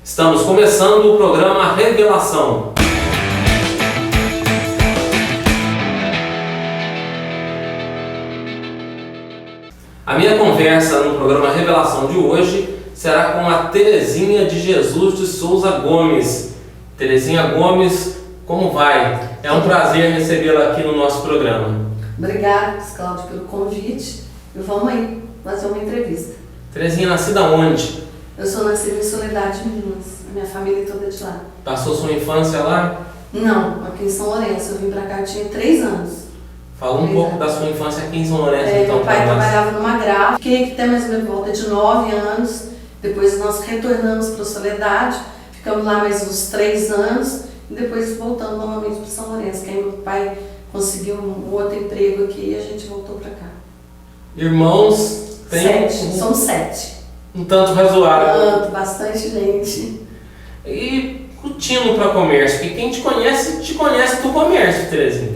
Estamos começando o programa Revelação. A minha conversa no programa Revelação de hoje será com a Terezinha de Jesus de Souza Gomes. Terezinha Gomes, como vai? É um prazer recebê-la aqui no nosso programa. Obrigada, Cláudio, pelo convite. E vamos aí fazer uma entrevista. Terezinha, nascida onde? Eu sou nascida em Soledade, Minas. A minha família é toda de lá. Passou sua infância lá? Não, aqui em São Lourenço. Eu vim pra cá, tinha 3 anos. Fala um pouco da sua infância aqui em São Lourenço, então. Meu pai trabalhava numa gráfica. Fiquei aqui até mais ou menos volta de 9 anos. Depois nós retornamos para Soledade. Ficamos lá mais uns 3 anos. E depois voltamos novamente para São Lourenço. Que aí meu pai conseguiu um outro emprego aqui e a gente voltou para cá. Irmãos? Tem 7. Somos 7. Um tanto razoável. Bastante gente. E o tino para comércio, porque quem te conhece do comércio, Terezinha.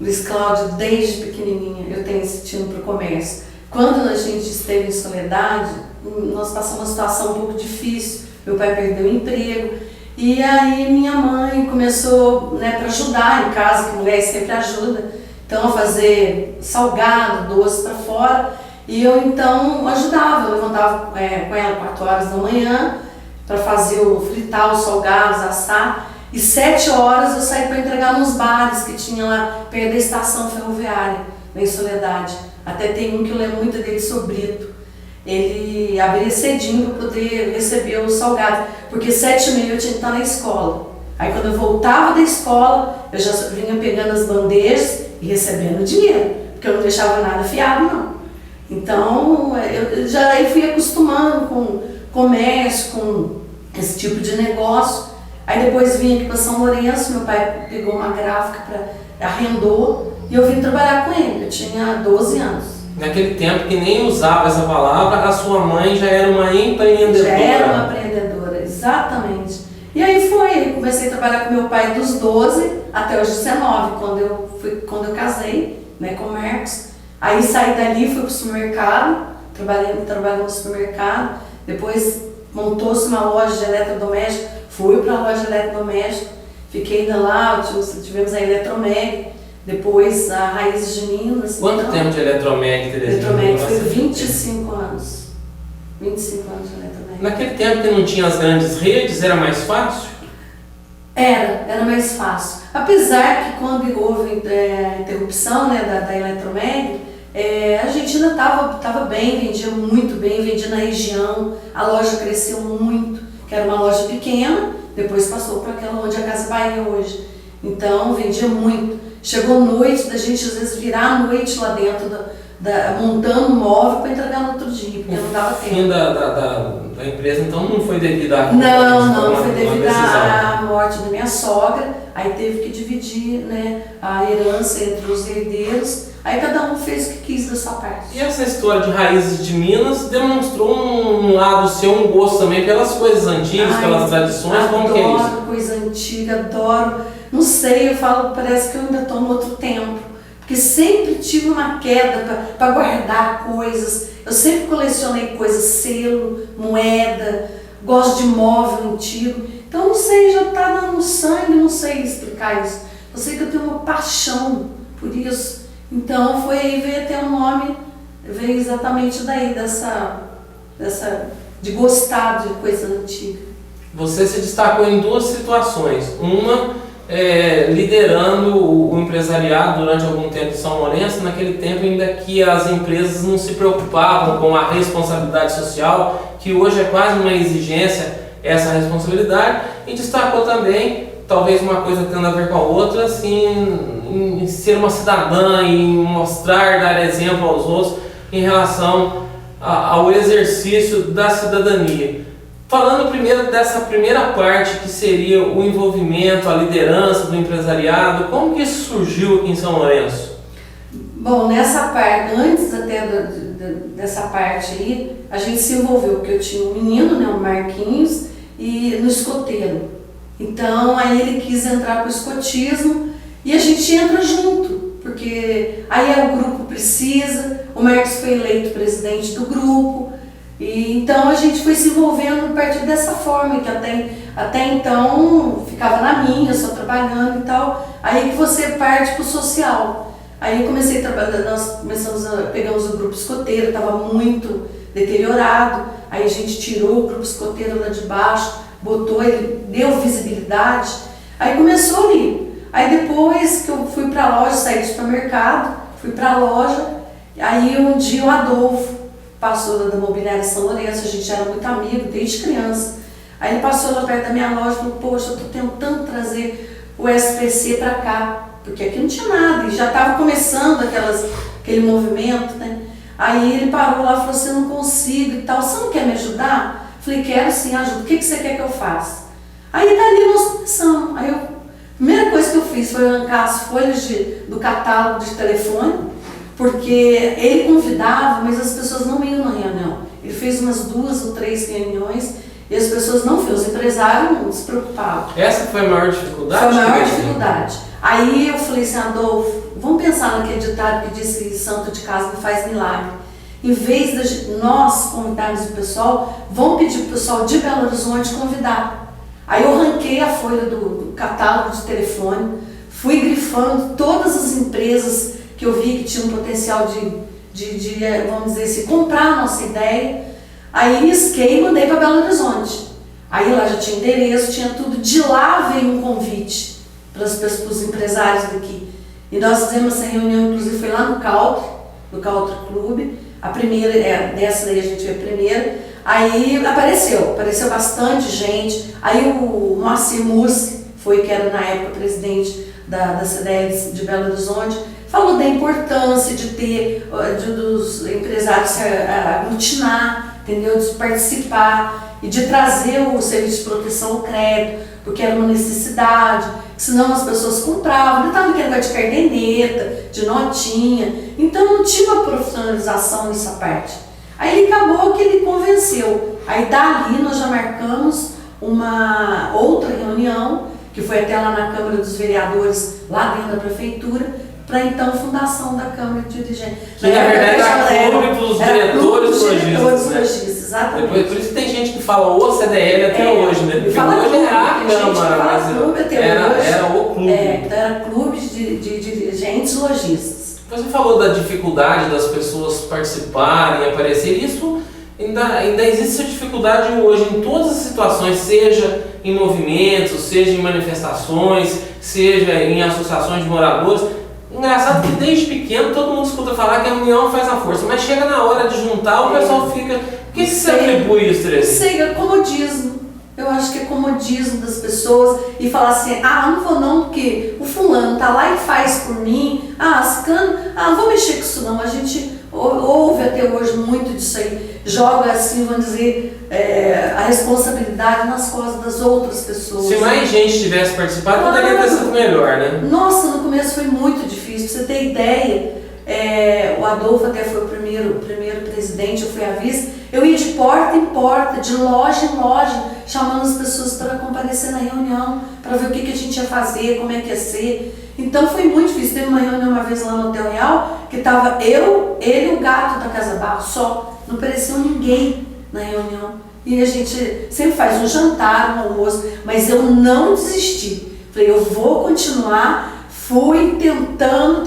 Luiz Cláudio, desde pequenininha eu tenho esse tino para o comércio. Quando a gente esteve em Soledade, nós passamos uma situação um pouco difícil. Meu pai perdeu o emprego e aí minha mãe começou, para ajudar em casa, que mulher sempre ajuda, então a fazer salgado, doce para fora. E eu então ajudava, eu levantava com ela 4 horas da manhã para fritar os salgados, assar. E 7 horas eu saí para entregar nos bares que tinha lá perto da estação ferroviária, lá em Soledade. Até tem um que eu lembro muito dele, seu Brito. Ele abria cedinho para poder receber os salgados, porque 7h30 eu tinha que estar na escola. Aí quando eu voltava da escola, eu já vinha pegando as bandejas e recebendo dinheiro, porque eu não deixava nada fiado não. Então, eu já aí fui acostumando com comércio, com esse tipo de negócio. Aí depois vim aqui para São Lourenço, meu pai pegou uma gráfica, arrendou, e eu vim trabalhar com ele. Eu tinha 12 anos. Naquele tempo que nem usava essa palavra, a sua mãe já era uma empreendedora. Já era uma empreendedora, exatamente. E aí eu comecei a trabalhar com meu pai dos 12 até os 19, quando eu casei, com o Marcos. Aí saí dali, fui para o supermercado, trabalhei no supermercado, depois montou-se uma loja de eletrodoméstico, fui para a loja de eletrodoméstico, fiquei ainda lá, tivemos a Eletromeg, depois a Raízes de Minas. Quanto tempo de Eletromeg, Terezinha? Eletromeg foi 25 anos. 25 anos de Eletromeg. Naquele tempo que não tinha as grandes redes, era mais fácil? Era mais fácil. Apesar que quando houve a interrupção da Eletromeg, a gente ainda estava bem, vendia muito bem, vendia na região, a loja cresceu muito, que era uma loja pequena, depois passou para aquela onde é a Casa Bahia hoje. Então vendia muito. Chegou noite da gente às vezes virar a noite lá dentro, montando um móvel para entregar no outro dia, porque não dava tempo. O fim da empresa então não foi devido à Não, foi devido à morte da minha sogra, aí teve que dividir a herança entre os herdeiros, aí cada um fez o que quis da sua parte. E essa história de Raízes de Minas demonstrou um lado seu, um gosto também pelas coisas antigas, pelas tradições, como que é isso? Adoro coisa antiga, adoro, não sei, eu falo, parece que eu ainda estou no outro tempo. Porque sempre tive uma queda para guardar coisas. Eu sempre colecionei coisas, selo, moeda, gosto de móvel antigo. Então não sei, já está no sangue, não sei explicar isso. Eu sei que eu tenho uma paixão por isso. Então foi aí, veio até o nome, veio exatamente daí, de gostar de coisa antiga. Você se destacou em 2 situações. Uma liderando o empresariado durante algum tempo em São Lourenço, naquele tempo ainda que as empresas não se preocupavam com a responsabilidade social, que hoje é quase uma exigência essa responsabilidade, e destacou também, talvez uma coisa tendo a ver com a outra, assim, em ser uma cidadã, em mostrar, dar exemplo aos outros em relação ao exercício da cidadania. Falando primeiro dessa primeira parte, que seria o envolvimento, a liderança do empresariado, como que isso surgiu aqui em São Lourenço? Bom, nessa parte, antes até dessa parte aí, a gente se envolveu, porque eu tinha um menino, o Marquinhos, e no escoteiro. Então, aí ele quis entrar para o escotismo e a gente entra junto, porque aí o grupo precisa, o Marcos foi eleito presidente do grupo, E então a gente foi se envolvendo a partir dessa forma, que até então ficava na minha, só trabalhando e tal. Aí que você parte pro social. Aí eu comecei a trabalhar, pegamos o grupo escoteiro, estava muito deteriorado. Aí a gente tirou o grupo escoteiro lá de baixo, botou, ele deu visibilidade. Aí começou ali. Aí depois que eu fui para a loja, saí do supermercado, fui para a loja. Aí um dia o Adolfo passou da Mobiliária São Lourenço, a gente era muito amigo desde criança. Aí ele passou lá perto da minha loja e falou, poxa, eu estou tentando trazer o SPC para cá, porque aqui não tinha nada, e já estava começando aquele movimento, né? Aí ele parou lá e falou assim, eu não consigo e tal, você não quer me ajudar? Falei, quero sim, ajuda, o que você quer que eu faça? Aí dali nós começamos. Aí a primeira coisa que eu fiz foi arrancar as folhas do catálogo de telefone, porque ele convidava, mas as pessoas não iam na reunião. Ele fez umas 2 ou 3 reuniões e as pessoas não foram, os empresários não se preocupavam. Essa foi a maior dificuldade? Foi a maior dificuldade. Aí eu falei assim, Adolfo, vamos pensar naquele ditado que diz que santo de casa não faz milagre. Em vez de nós convidarmos o pessoal, vamos pedir para o pessoal de Belo Horizonte convidar. Aí eu arranquei a folha do catálogo de telefone, fui grifando todas as empresas que eu vi que tinham um potencial de vamos dizer assim, comprar a nossa ideia. Aí risquei e mandei para Belo Horizonte. Aí lá já tinha endereço, tinha tudo. De lá veio um convite para os empresários daqui. E nós fizemos essa reunião, inclusive foi lá no Country Club. A primeira, dessa daí a gente veio a primeira. Aí apareceu bastante gente. Aí o Moacir Mussi, que era na época presidente da CDL de Belo Horizonte, falou da importância de ter, dos empresários se aglutinar, entendeu? De participar e de trazer o serviço de proteção ao crédito, porque era uma necessidade, senão as pessoas compravam, não estava querendo de caderneta, de notinha, então não tinha uma profissionalização nessa parte. Aí ele acabou que ele convenceu. Aí dali nós já marcamos uma outra reunião, que foi até lá na Câmara dos Vereadores, lá dentro da Prefeitura, para então a fundação da Câmara de Dirigentes. Que na verdade era clube dos diretores lojistas, exatamente. Por isso que tem gente que fala o CDL até hoje, né? Porque hoje é a Câmara, mas era o clube. Então era clube de dirigentes lojistas. Você falou da dificuldade das pessoas participarem, aparecerem, isso ainda existe essa dificuldade hoje em todas as situações, seja em movimentos, seja em manifestações, seja em associações de moradores. Engraçado que desde pequeno todo mundo escuta falar que a união faz a força, mas chega na hora de juntar, o pessoal fica... Por que você atribui isso, Teresa? Não sei, é comodismo. Eu acho que é comodismo das pessoas e falar assim, não vou não, porque o fulano tá lá e faz por mim, ciclano, não vou mexer com isso não. A gente ouve até hoje muito disso aí, joga assim, vamos dizer, a responsabilidade nas costas das outras pessoas. Se mais gente tivesse participado, poderia ter sido melhor, né? Nossa, no começo foi muito difícil, pra você ter ideia, o Adolfo até foi o primeiro presidente, eu fui a vice, eu ia de porta em porta, de loja em loja, chamando as pessoas para comparecer na reunião, para ver o que a gente ia fazer, como é que ia ser. Então foi muito difícil. Teve uma reunião uma vez lá no Hotel Real, que estava ele e o gato da Casa Barro, só. Não apareceu ninguém na reunião. E a gente sempre faz um jantar, um almoço, mas eu não desisti. Falei, eu vou continuar. Fui tentando,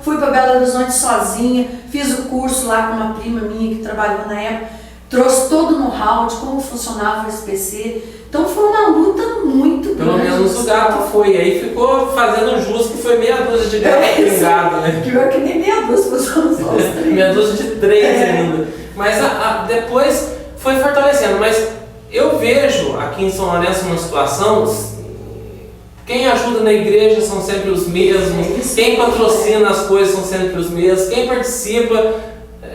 fui para Belo Horizonte sozinha, fiz o curso lá com uma prima minha que trabalhou na época, trouxe todo o know-how de como funcionava o SPC. Então foi uma luta muito grande. Pelo menos o gato foi, aí ficou fazendo jus que foi meia dúzia de gato pingado, né? Pior que nem meia dúzia, foi só uns 3. Meia dúzia de 3 ainda. Mas depois foi fortalecendo. Mas eu vejo aqui em São Lourenço uma situação... Quem ajuda na igreja são sempre os mesmos, quem patrocina as coisas são sempre os mesmos, quem participa.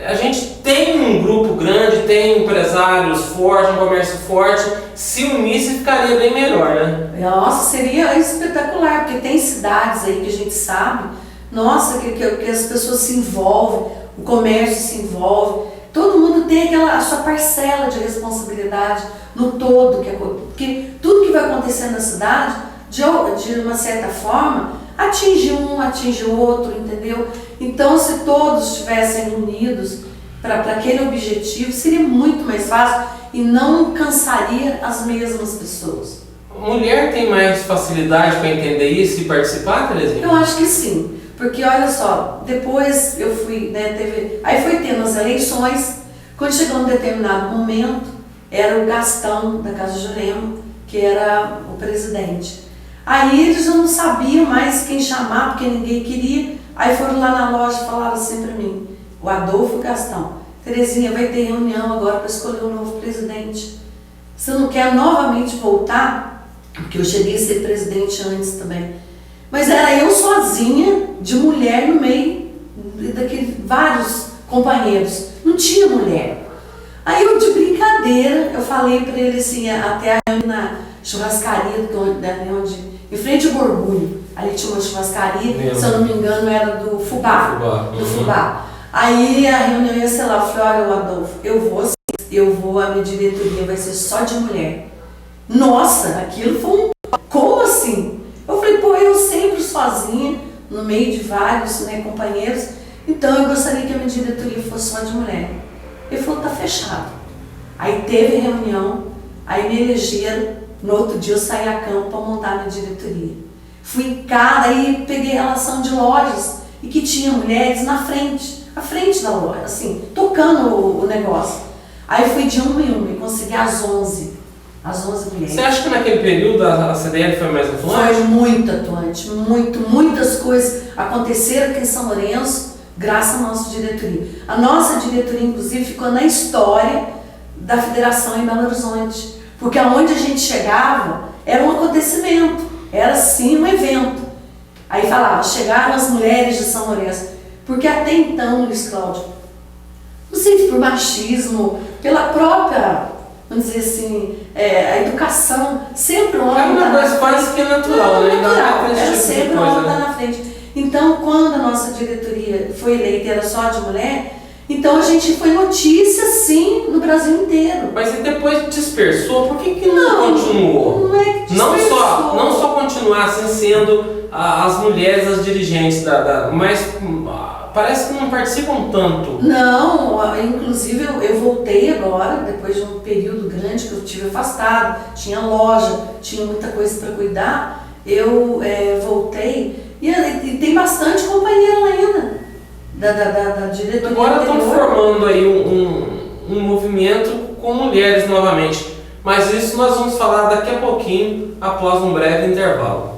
A gente tem um grupo grande, tem empresários fortes, um comércio forte. Se unisse, ficaria bem melhor, né? Nossa, seria espetacular, porque tem cidades aí que a gente sabe, nossa, que as pessoas se envolvem, o comércio se envolve, todo mundo tem a sua parcela de responsabilidade no todo, porque tudo que vai acontecer na cidade, de uma certa forma, atinge um, atinge o outro, entendeu? Então, se todos estivessem unidos para aquele objetivo, seria muito mais fácil e não cansaria as mesmas pessoas. Mulher tem mais facilidade para entender isso e participar, Terezinha? Eu acho que sim, porque olha só, depois eu fui, né, aí foi tendo as eleições, quando chegou um determinado momento, era o Gastão da Casa Jurema, que era o presidente. Aí eles já não sabiam mais quem chamar, porque ninguém queria, aí foram lá na loja e falaram assim para mim, o Adolfo e o Gastão, Terezinha, vai ter reunião agora para escolher um novo presidente. Você não quer novamente voltar? Porque eu cheguei a ser presidente antes também. Mas era eu sozinha, de mulher no meio daqueles vários companheiros. Não tinha mulher. Aí eu, de brincadeira, eu falei para ele assim, até na churrascaria, em frente ao Borgulho. Ali tinha uma churrascaria, se eu não me engano, era do Fubá. Do Fubá. Aí a reunião ia ser lá, eu falei, olha, Adolfo, eu vou, a minha diretoria vai ser só de mulher. Nossa, aquilo foi como assim? Eu falei, pô, eu sempre sozinha, no meio de vários, né, companheiros, então eu gostaria que a minha diretoria fosse só de mulher. Ele falou, tá fechado. Aí teve reunião, aí me elegeram, no outro dia eu saí a campo para montar a minha diretoria. Fui em cada, aí peguei relação de lojas, e que tinha mulheres à frente da loja, assim, tocando o negócio. Aí fui de uma em uma e consegui as 11 mulheres. Você acha que naquele período a CDL foi mais atuante? Foi muito atuante, muitas coisas aconteceram aqui em São Lourenço, graças à nossa diretoria. A nossa diretoria, inclusive, ficou na história da federação em Belo Horizonte, porque aonde a gente chegava era um acontecimento, era sim um evento. Aí falava, chegaram as mulheres de São Lourenço, porque até então, Luiz Cláudio, não sei se por machismo, pela própria, vamos dizer assim, a educação, sempre o homem uma coisa quase que natural, né? Era sempre o homem na frente. Então, quando a nossa diretoria foi eleita e era só de mulher, então a gente foi notícia, sim, no Brasil inteiro. Mas e depois dispersou, por que não continuou? Não é que dispersou. Não só continuar assim sendo as mulheres, as dirigentes, mas parece que não participam tanto. Não, inclusive eu voltei agora, depois de um período grande que eu tive afastado, tinha loja, tinha muita coisa para cuidar, eu voltei e tem bastante companheiro ainda da diretoria. Agora estão formando aí um movimento com mulheres novamente, mas isso nós vamos falar daqui a pouquinho, após um breve intervalo.